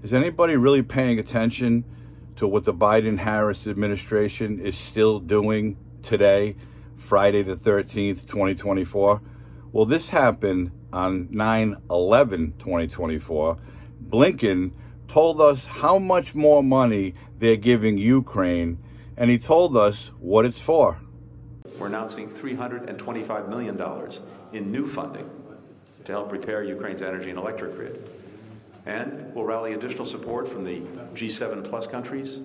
Is anybody really paying attention to what the Biden-Harris administration is still doing today, Friday the 13th, 2024? Well, this happened on 9/11/2024. Blinken told us how much more money they're giving Ukraine, and he told us what it's for. We're announcing $325 million in new funding to help repair Ukraine's energy and electric grid. And we'll rally additional support from the G7 plus countries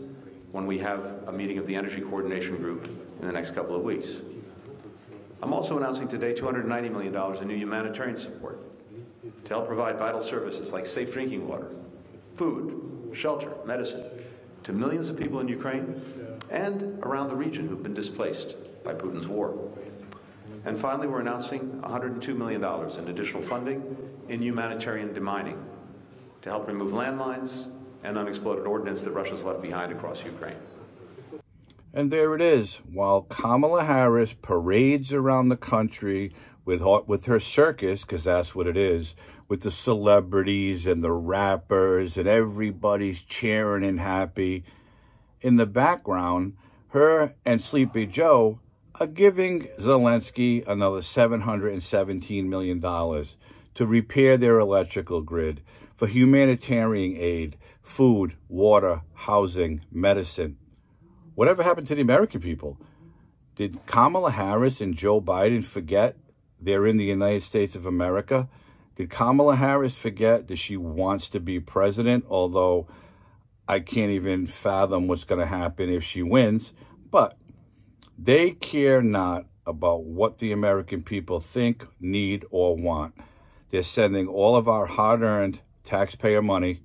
when we have a meeting of the Energy Coordination Group in the next couple of weeks. I'm also announcing today $290 million in new humanitarian support to help provide vital services like safe drinking water, food, shelter, medicine to millions of people in Ukraine and around the region who've been displaced by Putin's war. And finally, we're announcing $102 million in additional funding in humanitarian demining to help remove landmines and unexploded ordnance that Russia's left behind across Ukraine. And there it is. While Kamala Harris parades around the country with her circus, because that's what it is, with the celebrities and the rappers and everybody's cheering and happy, in the background, her and Sleepy Joe are giving Zelensky another $717 million to repair their electrical grid, for humanitarian aid, food, water, housing, medicine. Whatever happened to the American people? Did Kamala Harris and Joe Biden forget they're in the United States of America? Did Kamala Harris forget that she wants to be president? Although I can't even fathom what's going to happen if she wins. But they care not about what the American people think, need, or want. They're sending all of our hard-earned taxpayer money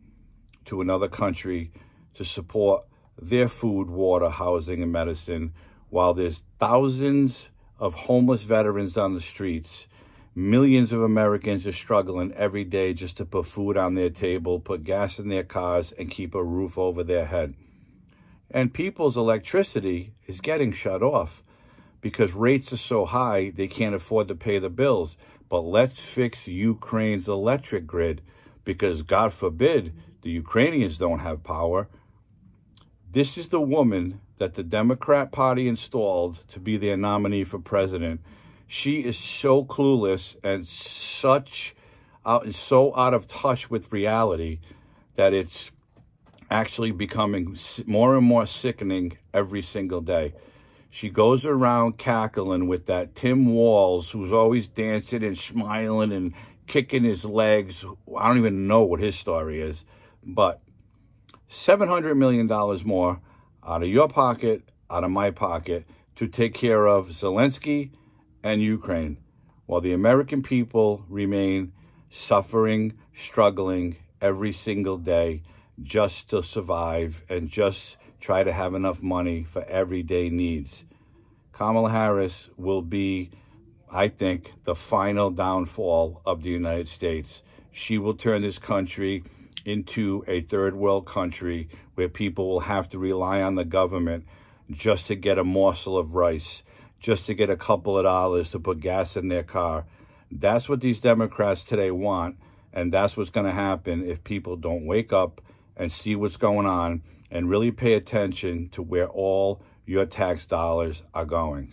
to another country to support their food, water, housing, and medicine, while there's thousands of homeless veterans on the streets. Millions of Americans are struggling every day just to put food on their table, put gas in their cars, and keep a roof over their head. And people's electricity is getting shut off because rates are so high they can't afford to pay the bills. But let's fix Ukraine's electric grid, because God forbid the Ukrainians don't have power. This is the woman that the Democrat Party installed to be their nominee for president. She is so clueless and so out of touch with reality that it's actually becoming more and more sickening every single day. She goes around cackling with that Tim Walz, who's always dancing and smiling and kicking his legs. I don't even know what his story is, but $700 million more out of your pocket, out of my pocket, to take care of Zelensky and Ukraine, while the American people remain suffering, struggling every single day just to survive and just try to have enough money for everyday needs. Kamala Harris will be, I think, the final downfall of the United States. She will turn this country into a third world country where people will have to rely on the government just to get a morsel of rice, just to get a couple of dollars to put gas in their car. That's what these Democrats today want, and that's what's going to happen if people don't wake up and see what's going on and really pay attention to where all your tax dollars are going.